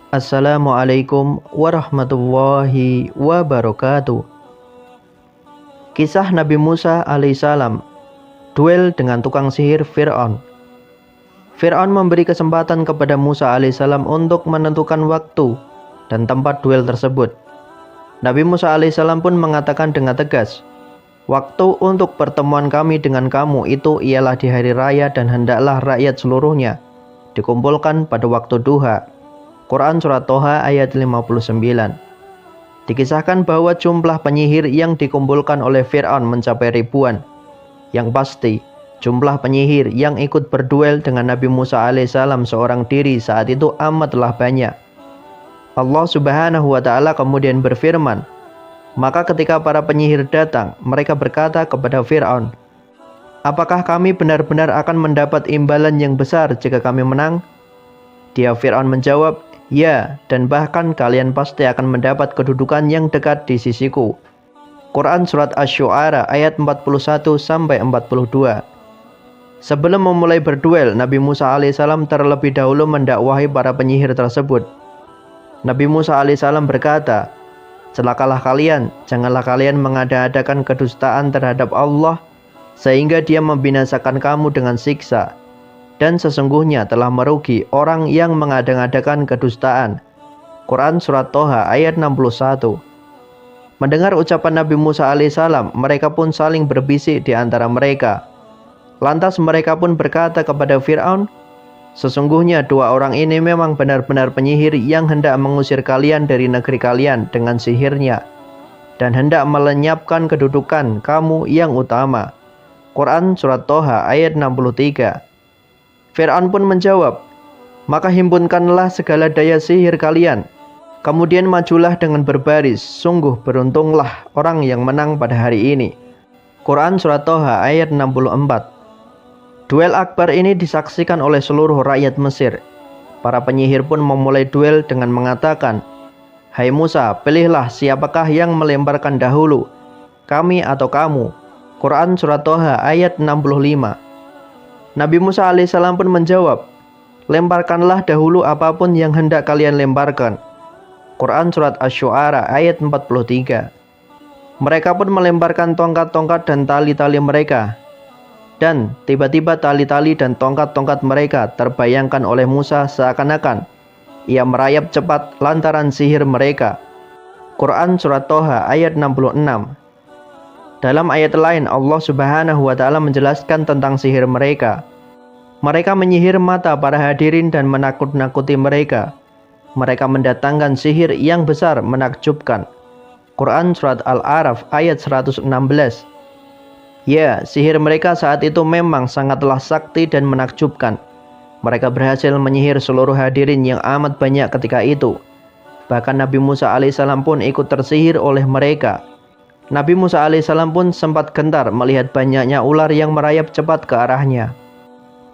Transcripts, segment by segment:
Assalamualaikum warahmatullahi wabarakatuh. Kisah Nabi Musa alaihissalam, duel dengan tukang sihir Fir'aun. Fir'aun memberi kesempatan kepada Musa alaihissalam untuk menentukan waktu dan tempat duel tersebut. Nabi Musa alaihissalam pun mengatakan dengan tegas, "Waktu untuk pertemuan kami dengan kamu itu ialah di hari raya dan hendaklah rakyat seluruhnya dikumpulkan pada waktu duha." Quran Surat Toha ayat 59. Dikisahkan bahwa jumlah penyihir yang dikumpulkan oleh Fir'aun mencapai ribuan. Yang pasti, jumlah penyihir yang ikut berduel dengan Nabi Musa alaihissalam seorang diri saat itu amatlah banyak. Allah Subhanahu wa Ta'ala kemudian berfirman, maka ketika para penyihir datang, mereka berkata kepada Fir'aun, "Apakah kami benar-benar akan mendapat imbalan yang besar jika kami menang?" Dia Fir'aun menjawab, "Ya, dan bahkan kalian pasti akan mendapat kedudukan yang dekat di sisiku." Quran Surat Asy-Syu'ara ayat 41-42. Sebelum memulai berduel, Nabi Musa alaihissalam terlebih dahulu mendakwahi para penyihir tersebut. Nabi Musa alaihissalam berkata, "Celakalah kalian, janganlah kalian mengada-adakan kedustaan terhadap Allah, sehingga Dia membinasakan kamu dengan siksa. Dan sesungguhnya telah merugi orang yang mengada-adakan kedustaan." Quran Surat Toha ayat 61. Mendengar ucapan Nabi Musa alaihissalam, mereka pun saling berbisik di antara mereka. Lantas mereka pun berkata kepada Fir'aun, "Sesungguhnya dua orang ini memang benar-benar penyihir yang hendak mengusir kalian dari negeri kalian dengan sihirnya, dan hendak melenyapkan kedudukan kamu yang utama." Quran Surat Toha ayat 63. Fir'aun pun menjawab, "Maka himpunkanlah segala daya sihir kalian, kemudian majulah dengan berbaris, sungguh beruntunglah orang yang menang pada hari ini." Quran Surat Toha ayat 64. Duel akbar ini disaksikan oleh seluruh rakyat Mesir. Para penyihir pun memulai duel dengan mengatakan, "Hai Musa, pilihlah siapakah yang melemparkan dahulu, kami atau kamu." Quran Surat Toha ayat 65. Nabi Musa alaihissalam pun menjawab, "Lemparkanlah dahulu apapun yang hendak kalian lemparkan." Quran Surat Asy-Syu'ara ayat 43. Mereka pun melemparkan tongkat-tongkat dan tali-tali mereka. Dan tiba-tiba tali-tali dan tongkat-tongkat mereka terbayangkan oleh Musa seakan-akan ia merayap cepat lantaran sihir mereka. Quran Surat Toha ayat 66. Dalam ayat lain Allah Subhanahu wa Ta'ala menjelaskan tentang sihir mereka. Mereka menyihir mata para hadirin dan menakut-nakuti mereka. Mereka mendatangkan sihir yang besar menakjubkan. Quran Surat Al-A'raf ayat 116. Ya, sihir mereka saat itu memang sangatlah sakti dan menakjubkan. Mereka berhasil menyihir seluruh hadirin yang amat banyak ketika itu. Bahkan Nabi Musa alaihissalam pun ikut tersihir oleh mereka. Nabi Musa alaihissalam pun sempat gentar melihat banyaknya ular yang merayap cepat ke arahnya.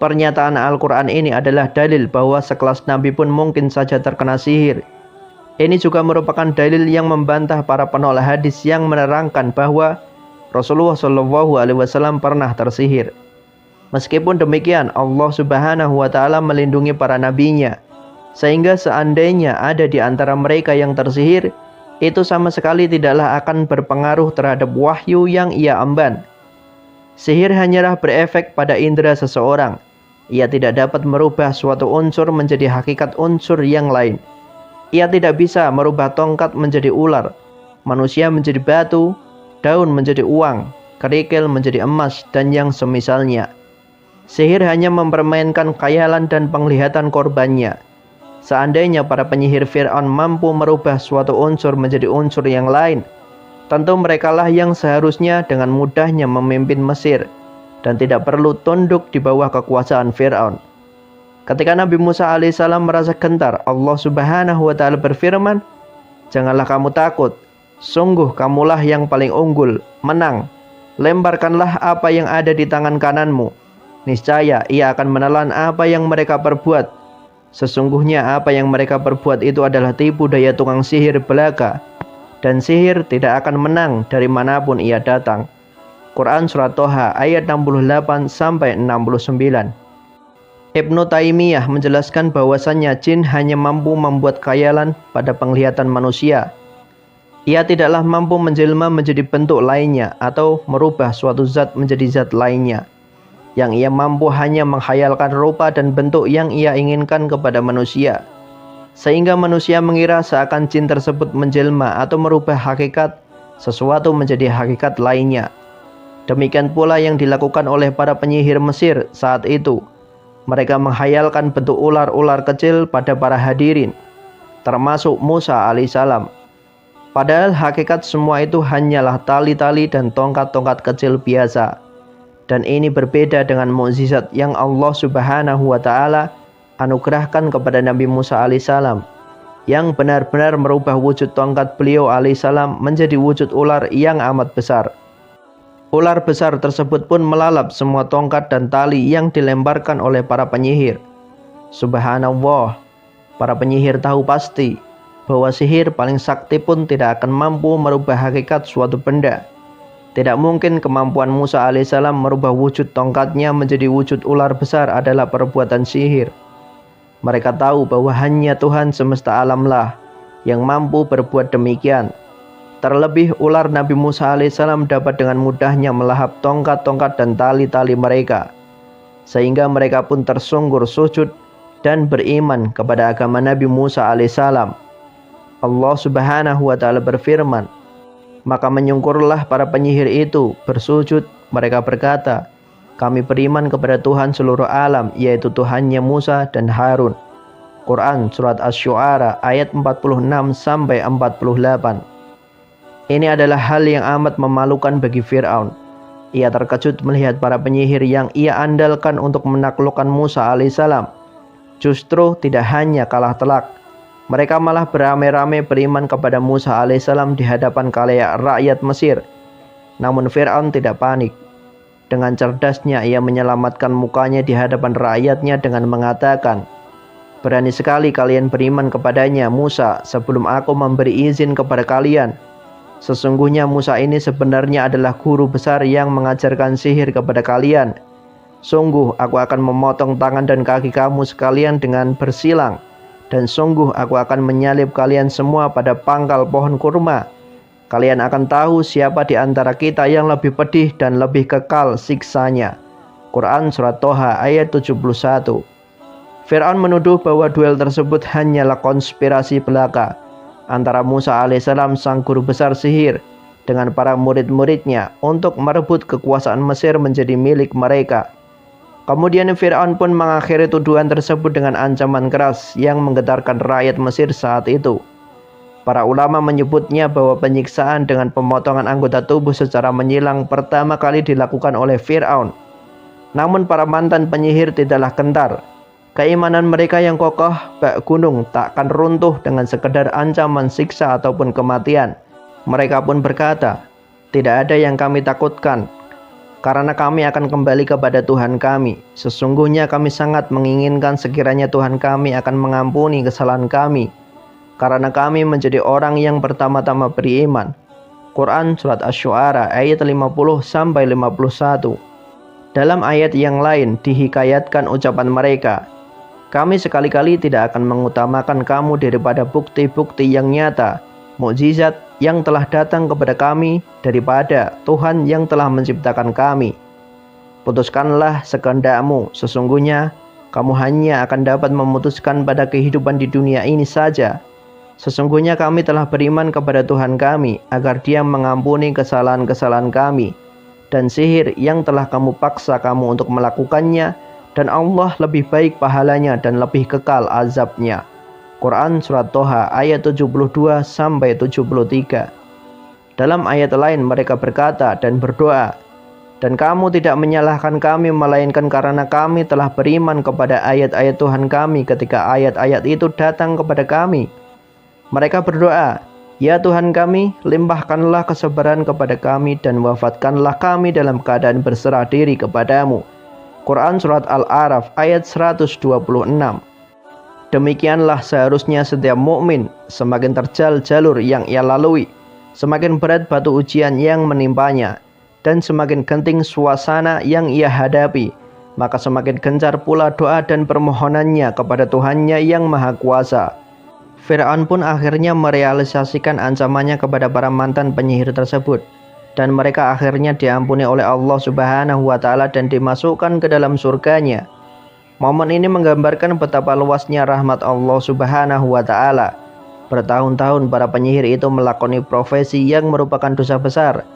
Pernyataan Al-Quran ini adalah dalil bahwa sekelas Nabi pun mungkin saja terkena sihir. Ini juga merupakan dalil yang membantah para penolak hadis yang menerangkan bahwa Rasulullah SAW pernah tersihir. Meskipun demikian, Allah Subhanahu wa Ta'ala melindungi para nabinya, sehingga seandainya ada di antara mereka yang tersihir, itu sama sekali tidaklah akan berpengaruh terhadap wahyu yang ia emban. Sihir hanyalah berefek pada indera seseorang. Ia tidak dapat merubah suatu unsur menjadi hakikat unsur yang lain. Ia tidak bisa merubah tongkat menjadi ular, manusia menjadi batu, daun menjadi uang, kerikil menjadi emas, dan yang semisalnya. Sihir hanya mempermainkan khayalan dan penglihatan korbannya. Seandainya para penyihir Fir'aun mampu merubah suatu unsur menjadi unsur yang lain, tentu merekalah yang seharusnya dengan mudahnya memimpin Mesir dan tidak perlu tunduk di bawah kekuasaan Fir'aun. Ketika Nabi Musa alaihissalam merasa gentar, Allah Subhanahu wa Ta'ala berfirman, "Janganlah kamu takut. Sungguh kamulah yang paling unggul, menang. Lemparkanlah apa yang ada di tangan kananmu. Niscaya ia akan menelan apa yang mereka perbuat. Sesungguhnya apa yang mereka perbuat itu adalah tipu daya tukang sihir belaka. Dan sihir tidak akan menang dari manapun ia datang." Quran Surat Toha ayat 68-69. Ibnu Taimiyah menjelaskan bahwasannya jin hanya mampu membuat khayalan pada penglihatan manusia. Ia tidaklah mampu menjelma menjadi bentuk lainnya atau merubah suatu zat menjadi zat lainnya. Yang ia mampu hanya menghayalkan rupa dan bentuk yang ia inginkan kepada manusia, sehingga manusia mengira seakan jin tersebut menjelma atau merubah hakikat sesuatu menjadi hakikat lainnya. Demikian pula yang dilakukan oleh para penyihir Mesir saat itu. Mereka menghayalkan bentuk ular-ular kecil pada para hadirin, termasuk Musa alaihissalam. Padahal hakikat semua itu hanyalah tali-tali dan tongkat-tongkat kecil biasa. Dan ini berbeda dengan mukjizat yang Allah Subhanahu wa Ta'ala anugerahkan kepada Nabi Musa alaihissalam, yang benar-benar merubah wujud tongkat beliau alaihissalam menjadi wujud ular yang amat besar. Ular besar tersebut pun melalap semua tongkat dan tali yang dilemparkan oleh para penyihir. Subhanallah, para penyihir tahu pasti bahwa sihir paling sakti pun tidak akan mampu merubah hakikat suatu benda. Tidak mungkin kemampuan Musa alaihissalam merubah wujud tongkatnya menjadi wujud ular besar adalah perbuatan sihir. Mereka tahu bahwa hanya Tuhan semesta alamlah yang mampu berbuat demikian. Terlebih ular Nabi Musa alaihissalam dapat dengan mudahnya melahap tongkat-tongkat dan tali-tali mereka, sehingga mereka pun tersungkur sujud dan beriman kepada agama Nabi Musa alaihissalam. Allah Subhanahu wa Ta'ala berfirman, maka menyungkurlah para penyihir itu bersujud. Mereka berkata, kami beriman kepada Tuhan seluruh alam, yaitu Tuhannya Musa dan Harun. Quran Surat Asy-Syu'ara ayat 46-48. Ini adalah hal yang amat memalukan bagi Fir'aun. Ia terkejut melihat para penyihir yang ia andalkan untuk menaklukkan Musa alaihissalam justru tidak hanya kalah telak, mereka malah beramai-ramai beriman kepada Musa alaihissalam di hadapan khalayak rakyat Mesir. Namun Fir'aun tidak panik. Dengan cerdasnya ia menyelamatkan mukanya di hadapan rakyatnya dengan mengatakan, berani sekali kalian beriman kepadanya Musa sebelum aku memberi izin kepada kalian. Sesungguhnya Musa ini sebenarnya adalah guru besar yang mengajarkan sihir kepada kalian. Sungguh aku akan memotong tangan dan kaki kamu sekalian dengan bersilang, dan sungguh aku akan menyalib kalian semua pada pangkal pohon kurma. Kalian akan tahu siapa di antara kita yang lebih pedih dan lebih kekal siksanya. Quran Surat Toha ayat 71. Fir'aun menuduh bahwa duel tersebut hanyalah konspirasi belaka antara Musa alaihissalam sang guru besar sihir dengan para murid-muridnya untuk merebut kekuasaan Mesir menjadi milik mereka. Kemudian Fir'aun pun mengakhiri tuduhan tersebut dengan ancaman keras yang menggetarkan rakyat Mesir saat itu. Para ulama menyebutnya bahwa penyiksaan dengan pemotongan anggota tubuh secara menyilang pertama kali dilakukan oleh Fir'aun. Namun para mantan penyihir tidaklah gentar. Keimanan mereka yang kokoh bak gunung takkan runtuh dengan sekedar ancaman siksa ataupun kematian. Mereka pun berkata, tidak ada yang kami takutkan, karena kami akan kembali kepada Tuhan kami. Sesungguhnya kami sangat menginginkan sekiranya Tuhan kami akan mengampuni kesalahan kami, karena kami menjadi orang yang pertama-tama beriman. Quran Surat Asy-Syu'ara ayat 50-51. Dalam ayat yang lain dihikayatkan ucapan mereka, kami sekali-kali tidak akan mengutamakan kamu daripada bukti-bukti yang nyata, mukjizat yang telah datang kepada kami daripada Tuhan yang telah menciptakan kami. Putuskanlah sekehendakmu, sesungguhnya kamu hanya akan dapat memutuskan pada kehidupan di dunia ini saja. Sesungguhnya kami telah beriman kepada Tuhan kami agar Dia mengampuni kesalahan-kesalahan kami dan sihir yang telah kamu paksa kamu untuk melakukannya, dan Allah lebih baik pahalanya dan lebih kekal azabnya. Quran Surat Toha ayat 72-73. Dalam ayat lain mereka berkata dan berdoa, dan kamu tidak menyalahkan kami melainkan karena kami telah beriman kepada ayat-ayat Tuhan kami ketika ayat-ayat itu datang kepada kami. Mereka berdoa, ya Tuhan kami, limpahkanlah kesabaran kepada kami dan wafatkanlah kami dalam keadaan berserah diri kepadamu. Quran Surat Al-A'raf ayat 126. Demikianlah seharusnya setiap mukmin, semakin terjal jalur yang ia lalui, semakin berat batu ujian yang menimpanya, dan semakin genting suasana yang ia hadapi, maka semakin gencar pula doa dan permohonannya kepada Tuhannya yang Maha Kuasa. Fir'aun pun akhirnya merealisasikan ancamannya kepada para mantan penyihir tersebut, dan mereka akhirnya diampuni oleh Allah Subhanahu wa Ta'ala dan dimasukkan ke dalam surganya. Momen ini menggambarkan betapa luasnya rahmat Allah Subhanahu wa Ta'ala. Bertahun-tahun para penyihir itu melakoni profesi yang merupakan dosa besar,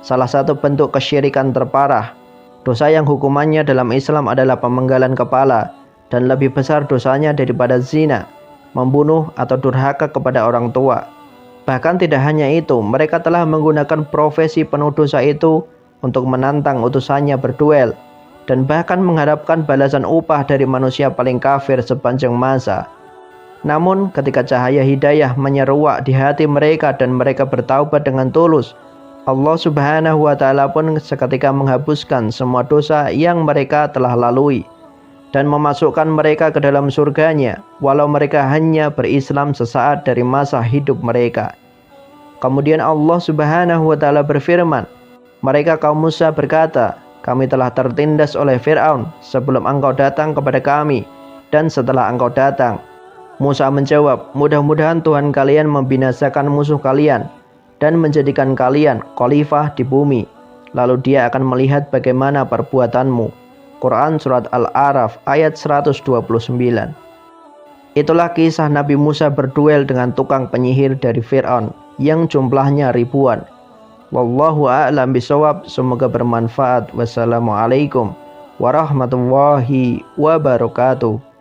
salah satu bentuk kesyirikan terparah. Dosa yang hukumannya dalam Islam adalah pemenggalan kepala, dan lebih besar dosanya daripada zina, membunuh atau durhaka kepada orang tua. Bahkan tidak hanya itu, mereka telah menggunakan profesi penuh dosa itu untuk menantang utusannya berduel, dan bahkan mengharapkan balasan upah dari manusia paling kafir sepanjang masa. Namun ketika cahaya hidayah menyeruak di hati mereka dan mereka bertaubat dengan tulus, Allah Subhanahu wa Ta'ala pun seketika menghapuskan semua dosa yang mereka telah lalui dan memasukkan mereka ke dalam surganya, walau mereka hanya berislam sesaat dari masa hidup mereka. Kemudian Allah Subhanahu wa Ta'ala berfirman, mereka kaum Musa berkata, kami telah tertindas oleh Fir'aun sebelum engkau datang kepada kami dan setelah engkau datang. Musa menjawab, mudah-mudahan Tuhan kalian membinasakan musuh kalian dan menjadikan kalian khalifah di bumi, lalu dia akan melihat bagaimana perbuatanmu. Quran Surat Al-A'raf ayat 129. Itulah kisah Nabi Musa berduel dengan tukang penyihir dari Fir'aun yang jumlahnya ribuan. Wallahu a'lam bishawab. Semoga bermanfaat. Wassalamualaikum warahmatullahi wabarakatuh.